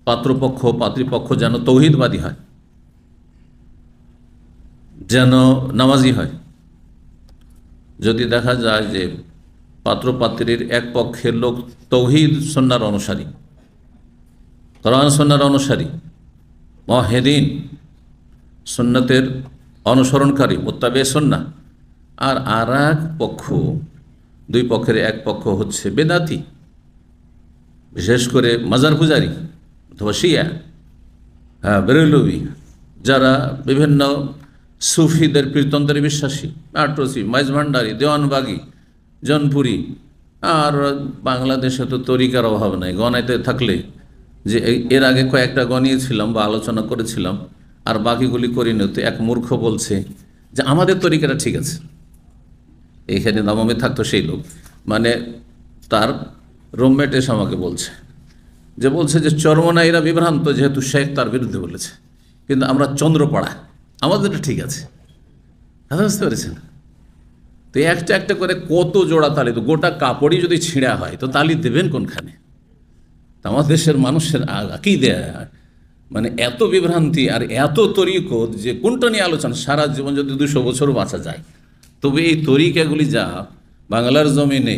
পাত্রপক্ষ পাত্রীপক্ষ যেন তৌহিদবাদী হয়, যেন নামাজি হয়। যদি দেখা যায় যে পাত্রপাত্রীর এক পক্ষের লোক তৌহিদ সুন্নাহর অনুসারী, কোরআন সুন্নাহর অনুসারী, মুওয়াহ্হিদিন, সুন্নতের অনুসরণকারী, মুত্তাবি সুন্নাহ, আর আরেক পক্ষ, দুই পক্ষের এক পক্ষ হচ্ছে বেদাতি, বিশেষ করে মাজার পূজারী অথবা শিয়া, বেরেলভী, যারা বিভিন্ন সুফিদের কীর্তনদের বিশ্বাসী, আটরসি, মাইজ ভান্ডারী, দেওয়ানবাগী, জনপুরি। আর বাংলাদেশে তো তরিকার অভাব নাই, গণাইতে থাকলে যে এর আগে কয়েকটা গনিয়েছিলাম বা আলোচনা করেছিলাম, আর বাকিগুলি করিনি। তো এক মূর্খ বলছে যে আমাদের তরিকাটা ঠিক আছে। এইখানে দামামে থাকতো সেই লোক, মানে তার রুমমেট এসে আমাকে বলছে যে চরমনাইরা বিভ্রান্ত, যেহেতু শেখ তার বিরুদ্ধে বলেছে, কিন্তু আমরা চন্দ্রপাড়া, আমাদেরটা ঠিক আছে। কথা বুঝতে পেরেছেন? তো একটা একটা করে কত জোড়া তালি, তো গোটা কাপড়ই যদি ছিঁড়া হয় তো তালি দেবেন কোনখানে? আমাদের দেশের মানুষের আকীদা, মানে এত বিভ্রান্তি আর এত তরিকত, যে কোনটা নিয়ে আলোচনা, সারা জীবন যদি 200 বছরও বাঁচা যায়, তবে এই তরিকাগুলি যা বাংলার জমিনে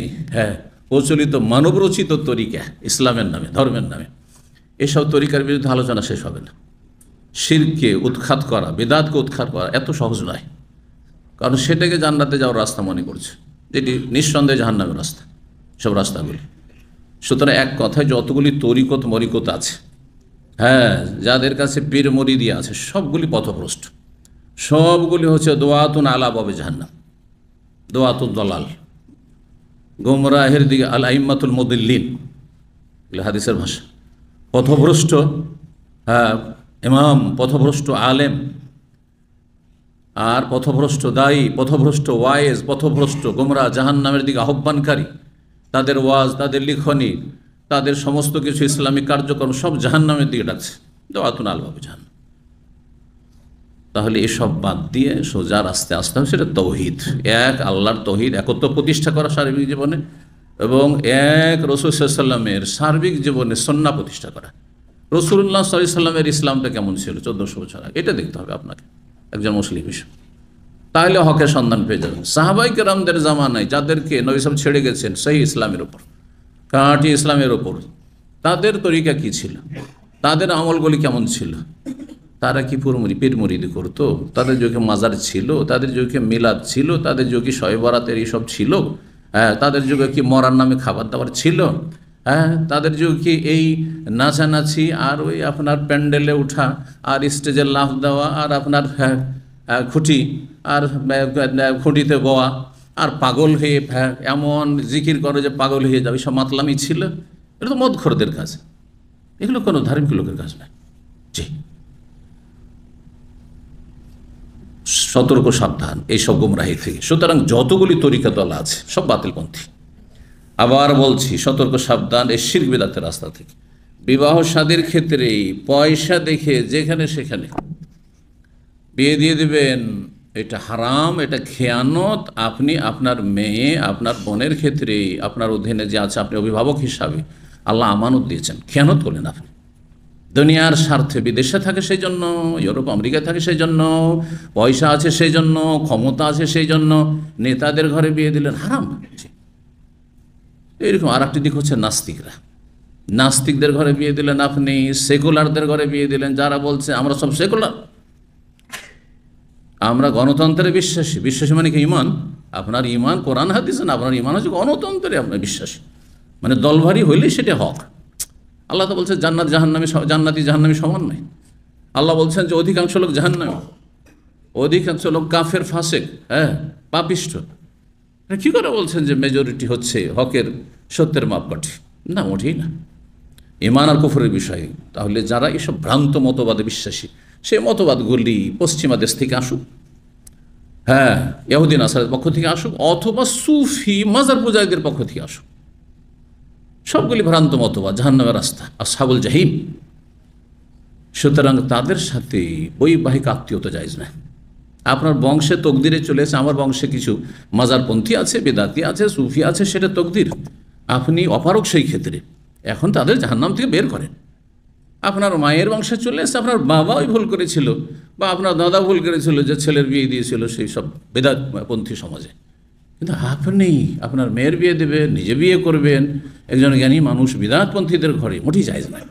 প্রচলিত মানবরচিত তরিকা, ইসলামের নামে, ধর্মের নামে, এসব তরিকার বিরুদ্ধে আলোচনা শেষ হবে না। শিরকে উৎখাত করা, বিদআতকে উৎখাত করা এত সহজ নয়, কারণ সেটাকে জান্নাতে যাওয়ার রাস্তা মনে করছে, যেটি নিঃসন্দেহে জাহান্নামের রাস্তা, সব রাস্তাগুলি। সুতরাং এক কথায় যতগুলি তরিকত মরিকত আছে, যাদের কাছে পীর মরিদি আছে, সবগুলি পথভ্রষ্ট, সবগুলি হচ্ছে দোয়াতুন আলা বাবে জাহান্নাম, দোয়াতুল দলাল, গোমরাহের দিকে, আল আইম্মাতুল মুদিল্লিন, হাদিসের ভাষা। পথভ্রষ্ট ইমাম, পথভ্রষ্ট আলেম, আর পথভ্রষ্ট দায়ী, পথভ্রষ্ট ওয়াইজ, পথভ্রষ্ট গোমরা জাহান্নামের দিকে আহ্বানকারী, তাদের ওয়াজ, তাদের লিখনি, তাদের সমস্ত কিছু ইসলামিক কার্যক্রম সব জাহান্নামের দিকে ডাকছে, দোয়াতুন আল বাবে জাহান্নাম। তাহলে এসব বাদ দিয়ে সোজা রাস্তায় আসতে হবে, সেটা তৌহিদ, এক আল্লাহর তৌহিদ, একত্ব প্রতিষ্ঠা করা সার্বিক জীবনে, এবং এক রাসূল সাল্লাল্লাহু আলাইহি ওয়াসাল্লামের সার্বিক জীবনে সুন্নাহ প্রতিষ্ঠা করা। রাসূলুল্লাহ সাল্লাল্লাহু আলাইহি ওয়াসাল্লামের ইসলামটা কেমন ছিল 1400 বছর আগে, এটা দেখতে হবে আপনাকে একজন মুসলিম হিসেবে, তাহলে হকের সন্ধান পেয়ে যাবেন। সাহাবায়ে কেরামদের জামানায় যাদেরকে নবী সাহেব ছেড়ে গেছেন সেই ইসলামের উপর, কাঁটি ইসলামের ওপর, তাদের তরিকা কি ছিল, তাদের আমলগুলি কেমন ছিল, তারা কি পীর মুরিদি করতো, তাদের যুগে মাজার ছিল, তাদের যুগে মিলাদ ছিল, তাদের যুগে শবে বরাতের এইসব ছিল, তাদের যুগে কি মরার নামে খাবার দাবার ছিল, তাদের যুগে কি এই নাচানাচি আর ওই আপনার প্যান্ডেলে উঠা আর স্টেজে লাফ দেওয়া আর আপনার খুঁটি আর খুঁটিতে বওয়া আর পাগল হয়ে এমন জিকির করে যে পাগল হয়ে যাবে, সব মাতলামি ছিল? এটা তো মদখোরদের কাজ, এগুলো কোনো ধার্মিক লোকের কাজ নয়। জি, সতর্ক সাবধান এইসব গুমরাহি থেকে। সুতরাং যতগুলি তরিকা দল আছে সব বাতিলপন্থী। আবার বলছি, সতর্ক সাবধান এই শিরক বিদআতের রাস্তা থেকে। বিবাহ শাদীর ক্ষেত্রে পয়সা দেখে যেখানে সেখানে বিয়ে দিয়ে দেবেন, এটা হারাম, এটা খেয়ানত। আপনি আপনার মেয়ে, আপনার বোনের ক্ষেত্রে, আপনার অধীনে যে আছে, আপনি অভিভাবক হিসাবে আল্লাহ আমানত দিয়েছেন, খেয়ানত করলেন আপনি। দুনিয়ার স্বার্থে বিদেশে থাকে সেই জন্য, ইউরোপ আমেরিকায় থাকে সেই জন্য, পয়সা আছে সেই জন্য, ক্ষমতা আছে সেই জন্য নেতাদের ঘরে বিয়ে দিলেন, হারাম। এরকম আর একটি দিক হচ্ছে নাস্তিকরা, নাস্তিকদের ঘরে বিয়ে দিলেন আপনি, সেকুলারদের ঘরে বিয়ে দিলেন, যারা বলছে আমরা সব সেকুলার, আমরা গণতন্ত্রে বিশ্বাসী। বিশ্বাসী মানে কি? ইমান, আপনার ইমান কোরআন হাদিস না, আপনার ইমান হচ্ছে গণতন্ত্রে আপনার বিশ্বাসী, মানে দলভারী হইলেই সেটা হক। আল্লাহ তো বলছেন জান্নাত জাহান্নামী, জান্নাতি জাহান্নামী সমান নয়। আল্লাহ বলছেন যে অধিকাংশ লোক জাহান্নামী, অধিকাংশ লোক কাফের, ফাসেক, পাপিষ্ঠ। কী করে বলছেন যে মেজরিটি হচ্ছে হকের, সত্যের মাপকাঠি? না, মোটেই না। ইমান আর কুফরের বিষয়। তাহলে যারা এসব ভ্রান্ত মতবাদে বিশ্বাসী, সেই মতবাদগুলি পশ্চিমা দেশ থেকে আসুক, ইহুদি নাসারার পক্ষ থেকে আসুক, অথবা সুফি মাজার পূজারীদের পক্ষ থেকে আসুক, সবগুলি ভ্রান্ত মতবাদ, জাহান্নামের রাস্তা, আসহাবুল জাহিম। সুতরাং তাদের সাথে বৈবাহিক আত্মীয়তা জায়েজ না। আপনার বংশে তকদিরে চলে এসে, আমার বংশে কিছু মাজারপন্থী আছে, বেদাতি আছে, সুফি আছে, সেটা তকদির, আপনি অপারক সেই ক্ষেত্রে। এখন তাদের জাহান্নাম থেকে বের করেন, আপনার মায়ের বংশে চলে এসছে, আপনার বাবাই ভুল করেছিল বা আপনার দাদা ভুল করেছিল যে ছেলের বিয়ে দিয়েছিল সেই সব বেদাতপন্থী সমাজে। কিন্তু আপনি আপনার মেয়ের বিয়ে দেবেন, নিজে বিয়ে করবেন একজন জ্ঞানী মানুষ বিদাতপন্থীদের ঘরে, মোটেই জায়েজ নয়।